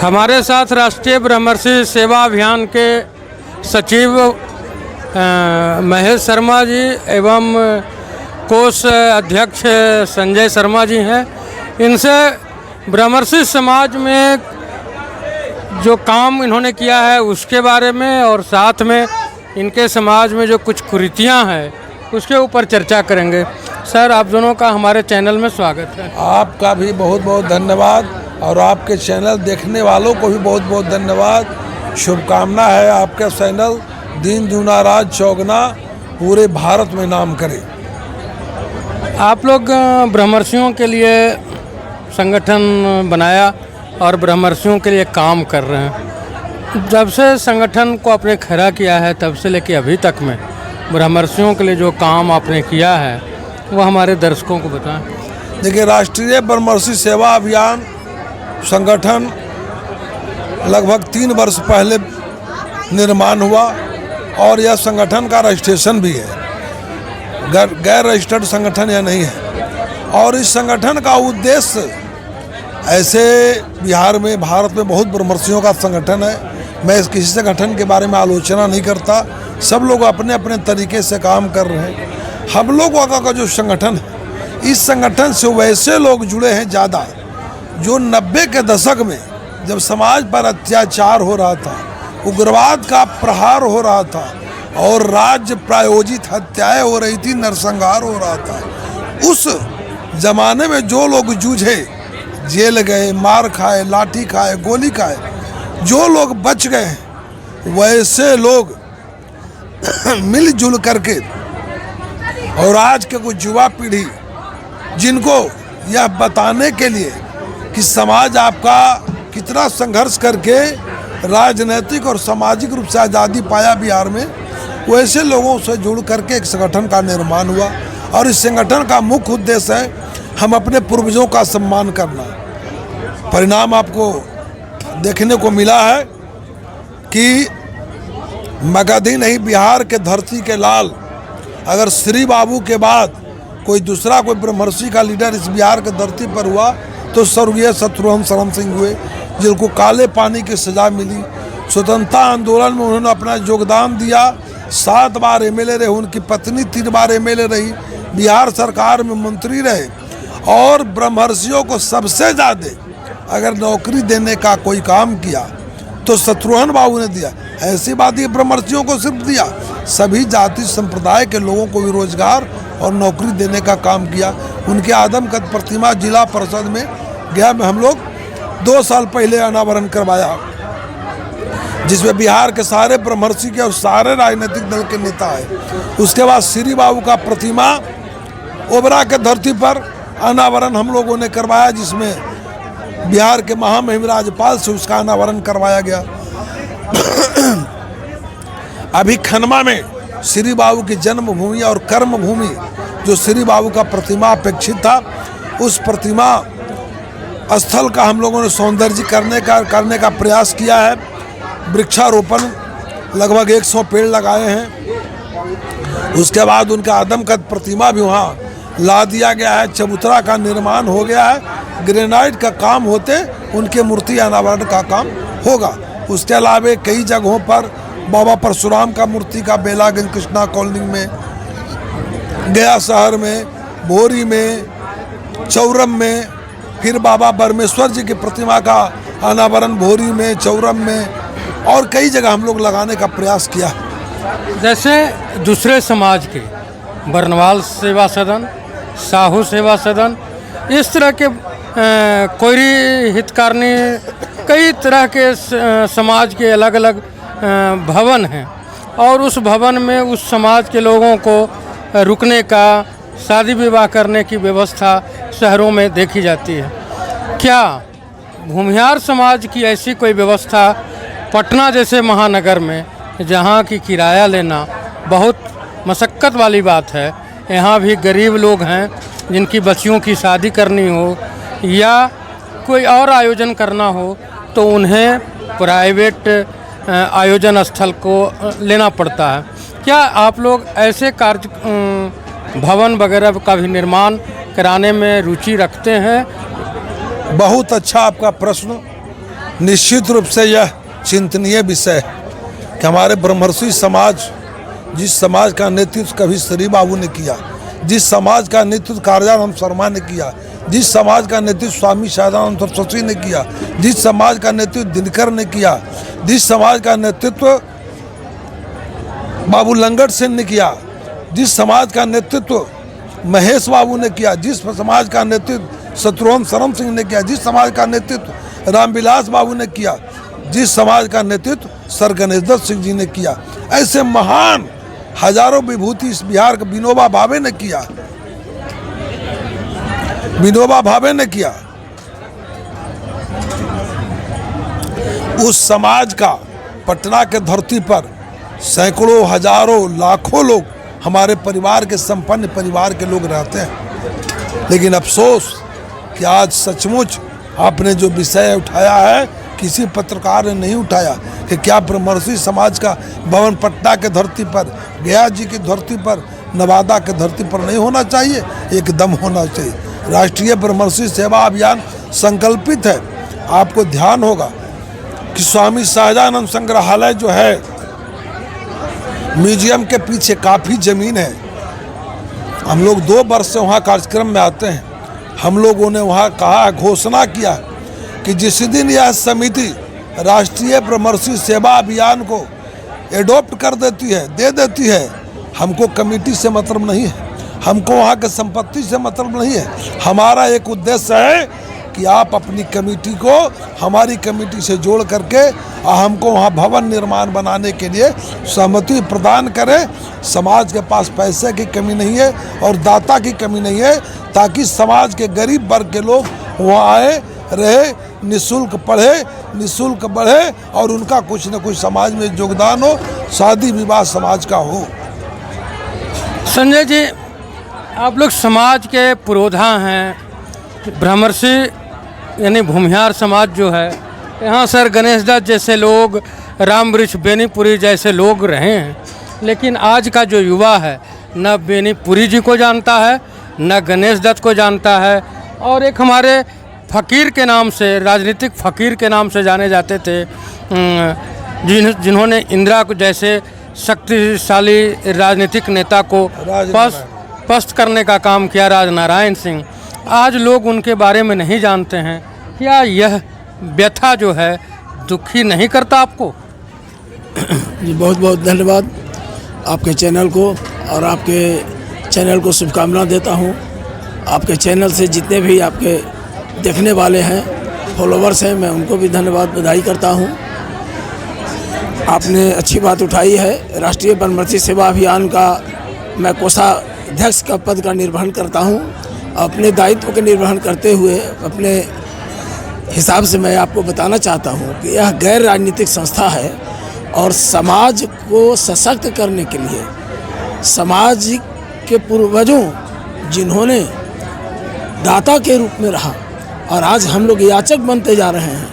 हमारे साथ राष्ट्रीय ब्रह्मर्षि सेवा अभियान के सचिव महेश शर्मा जी एवं कोष अध्यक्ष संजय शर्मा जी हैं। इनसे ब्रह्मर्षि समाज में जो काम इन्होंने किया है उसके बारे में और साथ में इनके समाज में जो कुछ कुरीतियाँ हैं उसके ऊपर चर्चा करेंगे। सर, आप दोनों का हमारे चैनल में स्वागत है। आपका भी बहुत बहुत धन्यवाद और आपके चैनल देखने वालों को भी बहुत बहुत धन्यवाद। शुभकामना है आपका चैनल दिन दूना रात चौगुना पूरे भारत में नाम करे। आप लोग ब्रह्मर्षियों के लिए संगठन बनाया और ब्रह्मर्षियों के लिए काम कर रहे हैं। जब से संगठन को आपने खड़ा किया है तब से लेकर अभी तक में ब्रह्मर्षियों के लिए जो काम आपने किया है वो हमारे दर्शकों को बताएं। देखिए, राष्ट्रीय ब्रह्मर्षि सेवा अभियान संगठन लगभग 3 वर्ष पहले निर्माण हुआ और यह संगठन का रजिस्ट्रेशन भी है, गैर रजिस्टर्ड संगठन यह नहीं है। और इस संगठन का उद्देश्य, ऐसे बिहार में भारत में बहुत ब्रह्मर्षियों का संगठन है, मैं किसी संगठन के बारे में आलोचना नहीं करता, सब लोग अपने अपने तरीके से काम कर रहे हैं। हम लोगों का जो संगठन है, इस संगठन से वैसे लोग जुड़े हैं ज़्यादा जो 90 के दशक में जब समाज पर अत्याचार हो रहा था, उग्रवाद का प्रहार हो रहा था और राज्य प्रायोजित हत्याएं हो रही थी, नरसंहार हो रहा था, उस जमाने में जो लोग जूझे, जेल गए, मार खाए, लाठी खाए, गोली खाए, जो लोग बच गए वैसे लोग मिलजुल करके और आज के कुछ युवा पीढ़ी जिनको यह बताने के लिए कि समाज आपका कितना संघर्ष करके राजनीतिक और सामाजिक रूप से आज़ादी पाया बिहार में, वैसे लोगों से जुड़ करके एक संगठन का निर्माण हुआ। और इस संगठन का मुख्य उद्देश्य है हम अपने पूर्वजों का सम्मान करना। परिणाम आपको देखने को मिला है कि मगधी नहीं, बिहार के धरती के लाल, अगर श्री बाबू के बाद कोई दूसरा कोई ब्रह्मर्षि का लीडर इस बिहार के धरती पर हुआ तो स्वर्गीय शत्रुघ्न शरण सिंह हुए, जिनको काले पानी की सजा मिली। स्वतंत्रता आंदोलन में उन्होंने अपना योगदान दिया, 7 बार एमएलए रहे, उनकी पत्नी 3 बार एमएलए रही, बिहार सरकार में मंत्री रहे। और ब्रह्मर्षियों को सबसे ज़्यादा अगर नौकरी देने का कोई काम किया तो शत्रुघ्न बाबू ने दिया। ऐसी बात ये ब्रह्मर्षियों को सिर्फ दिया, सभी जाति संप्रदाय के लोगों को भी रोजगार और नौकरी देने का काम किया। उनके आदमकद प्रतिमा जिला परिषद में गया में हम लोग 2 साल पहले अनावरण करवाया, जिसमें बिहार के सारे ब्रह्मर्षि के और सारे राजनीतिक दल के नेता है। उसके बाद श्री बाबू का प्रतिमा ओबरा के धरती पर अनावरण हम लोगों ने करवाया, जिसमें बिहार के महामहिम राज्यपाल से उसका अनावरण करवाया गया। अभी खनमा में श्री बाबू की जन्मभूमि और कर्मभूमि जो श्री बाबू का प्रतिमा अपेक्षित था, उस प्रतिमा स्थल का हम लोगों ने सौंदर्य करने का प्रयास किया है। वृक्षारोपण लगभग 100 पेड़ लगाए हैं। उसके बाद उनका आदमकद प्रतिमा भी वहाँ ला दिया गया है, चबूतरा का निर्माण हो गया है, ग्रेनाइट का काम होते उनके मूर्ति अनावरण का काम होगा। उसके अलावा कई जगहों पर बाबा परशुराम का मूर्ति का बेलागंज कृष्णा कॉलोनी में, गया शहर में, भोरी में, चौरम में, फिर बाबा बरमेश्वर जी की प्रतिमा का अनावरण भोरी में, चौरम में और कई जगह हम लोग लगाने का प्रयास किया है। जैसे दूसरे समाज के बरनवाल सेवा सदन, साहू सेवा सदन, इस तरह के कोयरी हितकारनी, कई तरह के समाज के अलग अलग भवन हैं और उस भवन में उस समाज के लोगों को रुकने का, शादी विवाह करने की व्यवस्था शहरों में देखी जाती है। क्या भूमिहार समाज की ऐसी कोई व्यवस्था पटना जैसे महानगर में, जहाँ की किराया लेना बहुत मशक्क़त वाली बात है, यहाँ भी गरीब लोग हैं जिनकी बच्चियों की शादी करनी हो या कोई और आयोजन करना हो तो उन्हें प्राइवेट आयोजन स्थल को लेना पड़ता है। क्या आप लोग ऐसे कार्य भवन वगैरह का भी निर्माण कराने में रुचि रखते हैं? बहुत अच्छा आपका प्रश्न। निश्चित रूप से यह चिंतनीय विषय है कि हमारे ब्रह्मर्षि समाज, जिस समाज का नेतृत्व कभी श्री बाबू ने किया, जिस समाज का नेतृत्व कार्यानंद शर्मा ने किया, जिस समाज का नेतृत्व स्वामी शारदानंद सरस्वती ने किया, जिस समाज का नेतृत्व दिनकर ने किया, जिस समाज का नेतृत्व बाबू लंगट सेन ने किया, जिस समाज का नेतृत्व महेश बाबू ने किया, जिस समाज का नेतृत्व शत्रुघ्न शरण सिंह ने किया, जिस समाज का नेतृत्व रामविलास बाबू ने किया, जिस समाज का नेतृत्व सर गणेश दत्त सिंह जी ने किया, ऐसे महान हजारों विभूति इस बिहार के विनोबा भावे ने किया, विनोबा भावे ने किया। उस समाज का पटना के धरती पर सैकड़ों हजारों लाखों लोग हमारे परिवार के संपन्न परिवार के लोग रहते हैं। लेकिन अफसोस कि आज सचमुच आपने जो विषय उठाया है किसी पत्रकार ने नहीं उठाया कि क्या ब्रह्मर्षि समाज का भवन पटना के धरती पर, गया जी की धरती पर, नवादा के धरती पर नहीं होना चाहिए? एकदम होना चाहिए। राष्ट्रीय ब्रह्मर्षि सेवा अभियान संकल्पित है। आपको ध्यान होगा कि स्वामी सहजानंद संग्रहालय जो है, म्यूजियम के पीछे काफ़ी ज़मीन है। हम लोग 2 वर्ष से वहाँ कार्यक्रम में आते हैं। हम लोगों ने वहाँ कहा, घोषणा किया कि जिस दिन यह समिति राष्ट्रीय ब्रह्मर्षि सेवा अभियान को एडॉप्ट कर देती है, दे देती है, हमको कमेटी से मतलब नहीं है, हमको वहाँ के संपत्ति से मतलब नहीं है। हमारा एक उद्देश्य है कि आप अपनी कमेटी को हमारी कमेटी से जोड़ करके हमको वहाँ भवन निर्माण बनाने के लिए सहमति प्रदान करें। समाज के पास पैसे की कमी नहीं है और दाता की कमी नहीं है, ताकि समाज के गरीब वर्ग के लोग वहाँ आए, रहे, निःशुल्क पढ़े, निःशुल्क बढ़े और उनका कुछ न कुछ समाज में योगदान हो, शादी विवाह समाज का हो। संजय जी, आप लोग समाज के पुरोधा हैं। ब्रह्मर्षि यानी भूमिहार समाज जो है, यहाँ सर गणेश दत्त जैसे लोग, राम वृक्ष बेनीपुरी जैसे लोग रहे हैं, लेकिन आज का जो युवा है न बेनीपुरी जी को जानता है, न गणेश दत्त को जानता है। और एक हमारे फ़कीर के नाम से, राजनीतिक फ़कीर के नाम से जाने जाते थे, जिन्होंने इंदिरा को जैसे शक्तिशाली राजनीतिक नेता को पस्त करने का काम किया, राजनारायण सिंह, आज लोग उनके बारे में नहीं जानते हैं। क्या यह व्यथा जो है दुखी नहीं करता आपको? जी बहुत बहुत धन्यवाद आपके चैनल को, और आपके चैनल को शुभकामना देता हूँ। आपके चैनल से जितने भी आपके देखने वाले हैं, फॉलोवर्स हैं, मैं उनको भी धन्यवाद बधाई करता हूँ। आपने अच्छी बात उठाई है। राष्ट्रीय ब्रह्मर्षि सेवा अभियान का मैं कोषाध्यक्ष का पद का निर्वहन करता हूँ। अपने दायित्व के निर्वहन करते हुए अपने हिसाब से मैं आपको बताना चाहता हूँ कि यह गैर राजनीतिक संस्था है और समाज को सशक्त करने के लिए, समाज के पूर्वजों जिन्होंने दाता के रूप में रहा और आज हम लोग याचक बनते जा रहे हैं,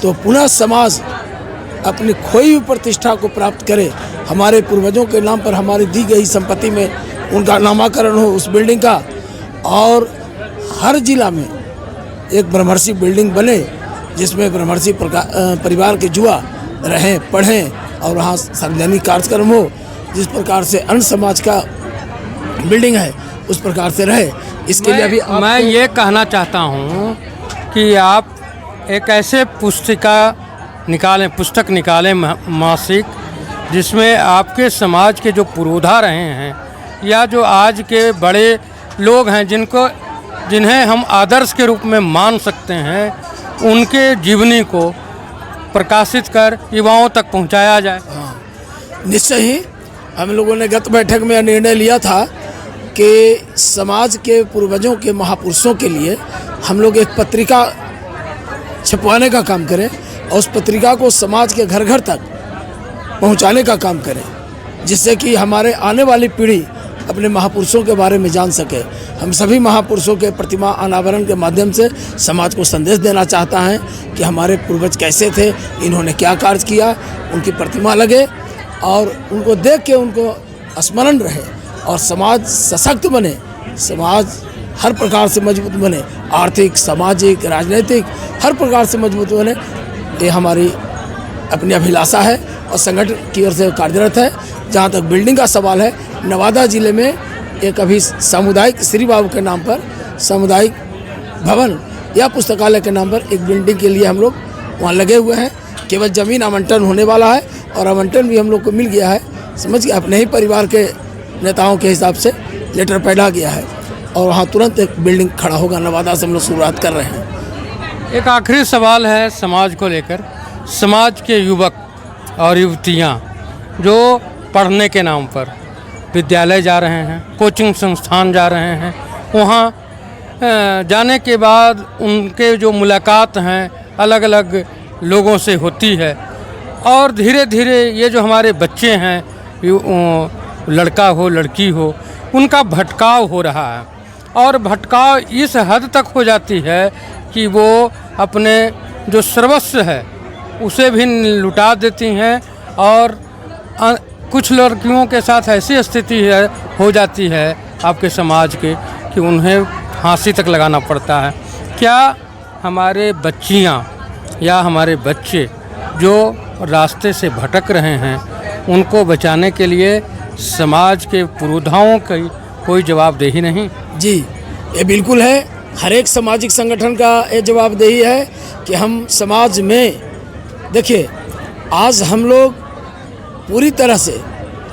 तो पुनः समाज अपनी खोई हुई प्रतिष्ठा को प्राप्त करे। हमारे पूर्वजों के नाम पर हमारी दी गई संपत्ति में उनका नामाकरण हो उस बिल्डिंग का, और हर जिला में एक ब्रह्मर्षि बिल्डिंग बने जिसमें ब्रह्मर्षि परिवार के युवा रहें, पढ़ें और वहाँ सार्वजनिक कार्यक्रम हो। जिस प्रकार से अन्य समाज का बिल्डिंग है उस प्रकार से रहे। इसके लिए अभी मैं ये कहना चाहता हूँ कि आप एक ऐसे पुस्तक निकालें मासिक, जिसमें आपके समाज के जो पुरोधा रहे हैं या जो आज के बड़े लोग हैं जिन्हें हम आदर्श के रूप में मान सकते हैं, उनके जीवनी को प्रकाशित कर युवाओं तक पहुंचाया जाए। निश्चय ही हम लोगों ने गत बैठक में निर्णय लिया था कि समाज के पूर्वजों के महापुरुषों के लिए हम लोग एक पत्रिका छपवाने का काम करें और उस पत्रिका को समाज के घर घर तक पहुंचाने का काम करें, जिससे कि हमारे आने वाली पीढ़ी अपने महापुरुषों के बारे में जान सके। हम सभी महापुरुषों के प्रतिमा अनावरण के माध्यम से समाज को संदेश देना चाहता है कि हमारे पूर्वज कैसे थे, इन्होंने क्या कार्य किया, उनकी प्रतिमा लगे और उनको देख के उनको स्मरण रहे और समाज सशक्त बने, समाज हर प्रकार से मजबूत बने, आर्थिक, सामाजिक, राजनीतिक हर प्रकार से मजबूत बने। ये हमारी अपनी अभिलाषा है और संगठन की ओर से कार्यरत है। जहाँ तक बिल्डिंग का सवाल है, नवादा ज़िले में एक अभी सामुदायिक श्री बाबू के नाम पर सामुदायिक भवन या पुस्तकालय के नाम पर एक बिल्डिंग के लिए हम लोग वहाँ लगे हुए हैं। केवल ज़मीन आवंटन होने वाला है और आवंटन भी हम लोग को मिल गया है। समझ के अपने ही परिवार के नेताओं के हिसाब से लेटर पैदा गया है और वहाँ तुरंत एक बिल्डिंग खड़ा होगा। नवादा से हम लोग शुरुआत कर रहे हैं। एक आखिरी सवाल है समाज को लेकर। समाज के युवक और युवतियाँ जो पढ़ने के नाम पर विद्यालय जा रहे हैं, कोचिंग संस्थान जा रहे हैं, वहाँ जाने के बाद उनके जो मुलाकात हैं अलग अलग लोगों से होती है और धीरे धीरे ये जो हमारे बच्चे हैं, लड़का हो लड़की हो, उनका भटकाव हो रहा है और भटकाव इस हद तक हो जाती है कि वो अपने जो सर्वस्व है उसे भी लुटा देती हैं और कुछ लड़कियों के साथ ऐसी स्थिति हो जाती है आपके समाज के कि उन्हें फांसी तक लगाना पड़ता है। क्या हमारे बच्चियां या हमारे बच्चे जो रास्ते से भटक रहे हैं उनको बचाने के लिए समाज के पुरोधाओं की कोई जवाबदेही नहीं? जी, ये बिल्कुल है। हर एक सामाजिक संगठन का ये जवाबदेही है कि हम समाज में, देखिए आज हम लोग पूरी तरह से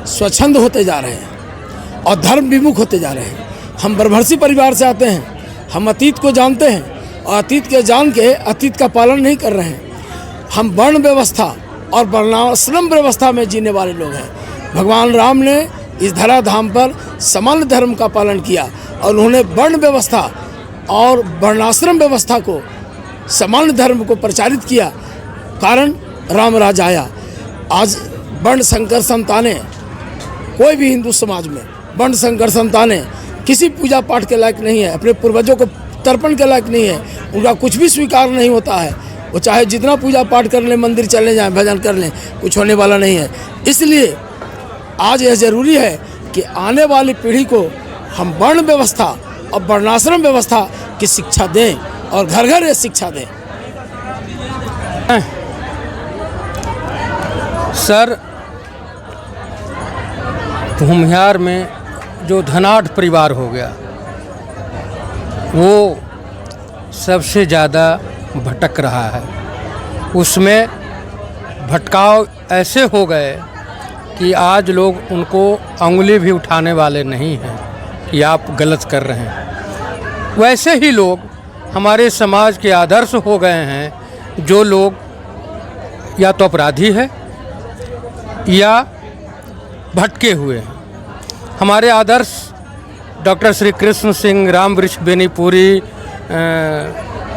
स्वच्छंद होते जा रहे हैं और धर्म विमुख होते जा रहे हैं। हम ब्रह्मर्षि परिवार से आते हैं, हम अतीत को जानते हैं और अतीत के जान के अतीत का पालन नहीं कर रहे हैं। हम वर्ण व्यवस्था और वर्णाश्रम व्यवस्था में जीने वाले लोग हैं। भगवान राम ने इस धराधाम पर समान धर्म का पालन किया और उन्होंने वर्ण व्यवस्था और वर्णाश्रम व्यवस्था को, समान धर्म को प्रचारित किया। कारण राम राज आया। आज वर्ण संकर संतानें, कोई भी हिंदू समाज में वर्ण संकर संतानें किसी पूजा पाठ के लायक नहीं है, अपने पूर्वजों को तर्पण के लायक नहीं है, उनका कुछ भी स्वीकार नहीं होता है। वो चाहे जितना पूजा पाठ कर लें, मंदिर चले जाएं, भजन कर लें, कुछ होने वाला नहीं है। इसलिए आज यह ज़रूरी है कि आने वाली पीढ़ी को हम वर्ण व्यवस्था और वर्णाश्रम व्यवस्था की शिक्षा दें और घर घर ये शिक्षा दें। सर, भूमिहार में जो धनाढ़ परिवार हो गया वो सबसे ज़्यादा भटक रहा है। उसमें भटकाव ऐसे हो गए कि आज लोग उनको अंगुली भी उठाने वाले नहीं हैं कि आप गलत कर रहे हैं। वैसे ही लोग हमारे समाज के आदर्श हो गए हैं जो लोग या तो अपराधी है या भटके हुए हैं। हमारे आदर्श डॉक्टर श्री कृष्ण सिंह, राम वृक्ष बेनीपुरी,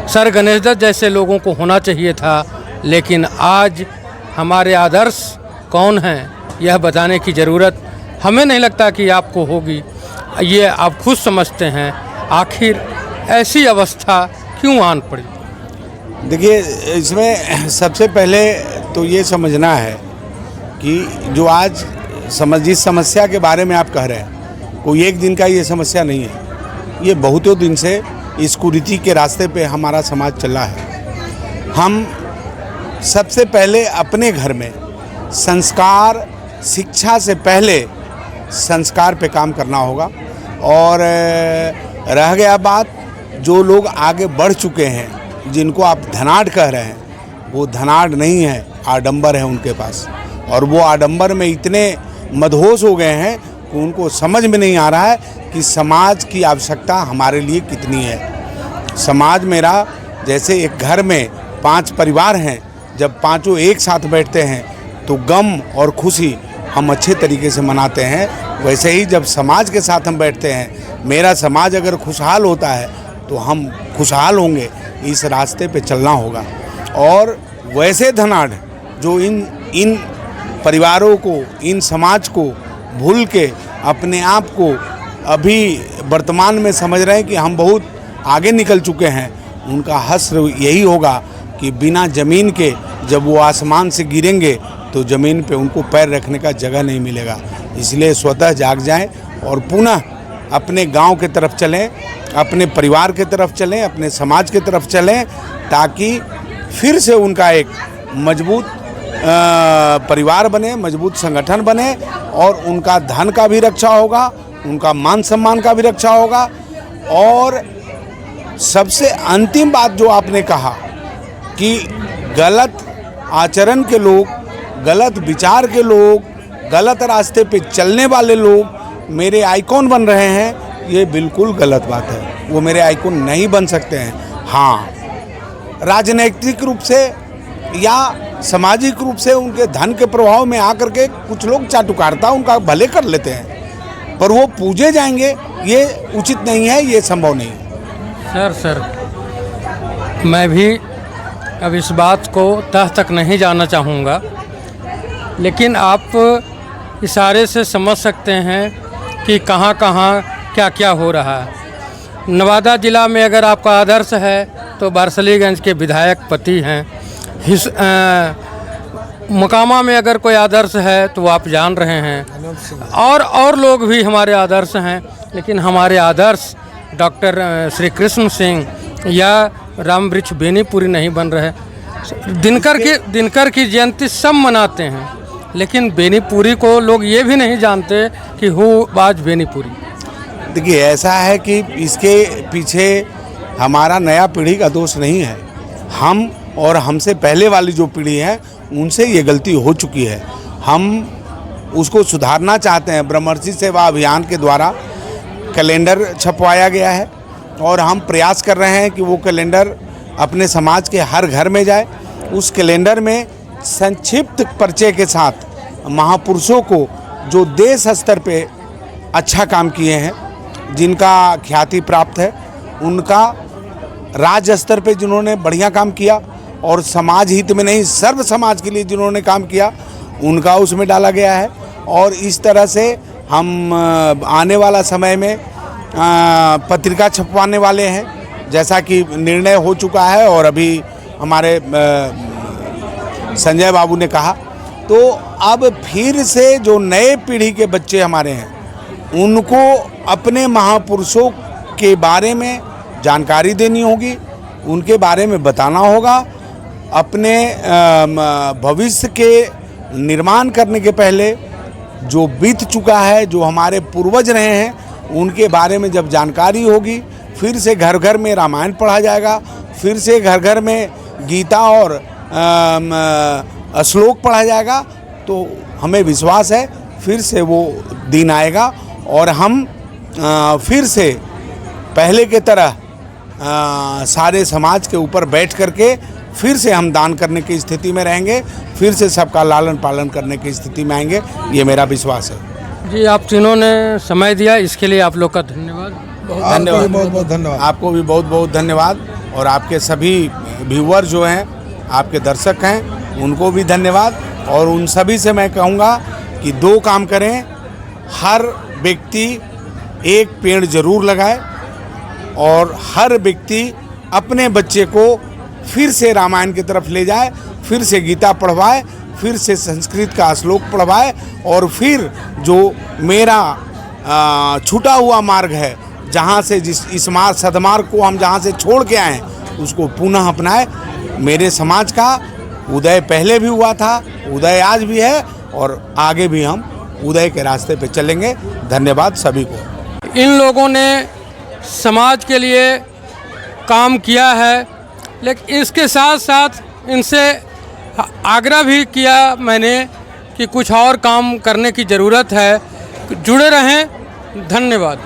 सर गणेश दत्त जैसे लोगों को होना चाहिए था, लेकिन आज हमारे आदर्श कौन हैं यह बताने की ज़रूरत हमें नहीं लगता कि आपको होगी। ये आप खुद समझते हैं। आखिर ऐसी अवस्था क्यों आन पड़ी? देखिए, इसमें सबसे पहले तो ये समझना है कि जो आज जिस समस्या के बारे में आप कह रहे हैं, कोई एक दिन का ये समस्या नहीं है। ये बहुतों दिन से इस कुरीति के रास्ते पे हमारा समाज चला है। हम सबसे पहले अपने घर में संस्कार, शिक्षा से पहले संस्कार पे काम करना होगा। और रह गया बात, जो लोग आगे बढ़ चुके हैं, जिनको आप धनाढ़ कह रहे हैं, वो धनाढ़ नहीं है, आडंबर है उनके पास। और वो आडंबर में इतने मदहोश हो गए हैं कि उनको समझ में नहीं आ रहा है कि समाज की आवश्यकता हमारे लिए कितनी है। समाज मेरा, जैसे एक घर में 5 परिवार हैं, जब पांचों एक साथ बैठते हैं तो गम और खुशी हम अच्छे तरीके से मनाते हैं। वैसे ही जब समाज के साथ हम बैठते हैं, मेरा समाज अगर खुशहाल होता है तो हम खुशहाल होंगे। इस रास्ते पे चलना होगा। और वैसे धनाढ़ जो इन परिवारों को, इन समाज को भूल के अपने आप को अभी वर्तमान में समझ रहे हैं कि हम बहुत आगे निकल चुके हैं, उनका हश्र यही होगा कि बिना ज़मीन के जब वो आसमान से गिरेंगे तो ज़मीन पे उनको पैर रखने का जगह नहीं मिलेगा। इसलिए स्वतः जाग जाएं और पुनः अपने गांव के तरफ चलें, अपने परिवार के तरफ चलें, अपने समाज के तरफ चलें, ताकि फिर से उनका एक मजबूत परिवार बने, मजबूत संगठन बने और उनका धन का भी रक्षा होगा, उनका मान सम्मान का भी रक्षा होगा। और सबसे अंतिम बात जो आपने कहा कि गलत आचरण के लोग, गलत विचार के लोग, गलत रास्ते पे चलने वाले लोग मेरे आइकॉन बन रहे हैं, ये बिल्कुल गलत बात है। वो मेरे आइकॉन नहीं बन सकते हैं। हाँ, राजनीतिक रूप से या सामाजिक रूप से उनके धन के प्रभाव में आकर के कुछ लोग चाटुकारिता उनका भले कर लेते हैं, पर वो पूजे जाएंगे ये उचित नहीं है, ये संभव नहीं है। सर मैं भी अब इस बात को तह तक नहीं जाना चाहूँगा, लेकिन आप इशारे से समझ सकते हैं कि कहाँ कहाँ क्या क्या हो रहा है। नवादा ज़िला में अगर आपका आदर्श है तो बारसलीगंज के विधायक पति हैं। मोकामा में अगर कोई आदर्श है तो आप जान रहे हैं, और लोग भी हमारे आदर्श हैं। लेकिन हमारे आदर्श डॉक्टर श्री कृष्ण सिंह या राम वृक्ष बेनीपुरी नहीं बन रहे। दिनकर की जयंती सब मनाते हैं, लेकिन बेनीपुरी को लोग ये भी नहीं जानते कि हु वाज बेनीपुरी। देखिए, ऐसा है कि इसके पीछे हमारा नया पीढ़ी का दोष नहीं है। हम और हमसे पहले वाली जो पीढ़ी है उनसे ये गलती हो चुकी है। हम उसको सुधारना चाहते हैं। ब्रह्मर्षि सेवा अभियान के द्वारा कैलेंडर छपवाया गया है और हम प्रयास कर रहे हैं कि वो कैलेंडर अपने समाज के हर घर में जाए। उस कैलेंडर में संक्षिप्त परिचय के साथ महापुरुषों को जो देश स्तर पे अच्छा काम किए हैं, जिनका ख्याति प्राप्त है, उनका राज्य स्तर पे जिन्होंने बढ़िया काम किया और समाज हित में नहीं सर्व समाज के लिए जिन्होंने काम किया, उनका उसमें डाला गया है। और इस तरह से हम आने वाला समय में पत्रिका छपवाने वाले हैं, जैसा कि निर्णय हो चुका है और अभी हमारे संजय बाबू ने कहा। तो अब फिर से जो नए पीढ़ी के बच्चे हमारे हैं उनको अपने महापुरुषों के बारे में जानकारी देनी होगी, उनके बारे में बताना होगा। अपने भविष्य के निर्माण करने के पहले जो बीत चुका है, जो हमारे पूर्वज रहे हैं, उनके बारे में जब जानकारी होगी, फिर से घर घर में रामायण पढ़ा जाएगा, फिर से घर घर में गीता और श्लोक पढ़ा जाएगा, तो हमें विश्वास है फिर से वो दिन आएगा और हम फिर से पहले के तरह सारे समाज के ऊपर बैठ करके फिर से हम दान करने की स्थिति में रहेंगे, फिर से सबका लालन पालन करने की स्थिति में आएंगे, ये मेरा विश्वास है। जी, आप तीनों ने समय दिया, इसके लिए आप लोग का धन्यवाद। धन्यवाद, बहुत बहुत धन्यवाद। आपको भी बहुत बहुत धन्यवाद। और आपके सभी व्यूअर जो हैं, आपके दर्शक हैं, उनको भी धन्यवाद। और उन सभी से मैं कहूँगा कि दो काम करें, हर व्यक्ति एक पेड़ जरूर लगाए और हर व्यक्ति अपने बच्चे को फिर से रामायण की तरफ ले जाए, फिर से गीता पढ़वाए, फिर से संस्कृत का श्लोक पढ़वाए और फिर जो मेरा छूटा हुआ मार्ग है, जहाँ से इस सदमार्ग को हम जहाँ से छोड़ के आए हैं, उसको पुनः अपनाए। मेरे समाज का उदय पहले भी हुआ था, उदय आज भी है और आगे भी हम उदय के रास्ते पे चलेंगे। धन्यवाद सभी को। इन लोगों ने समाज के लिए काम किया है, लेकिन इसके साथ साथ इनसे आग्रह भी किया मैंने कि कुछ और काम करने की ज़रूरत है। जुड़े रहें। धन्यवाद।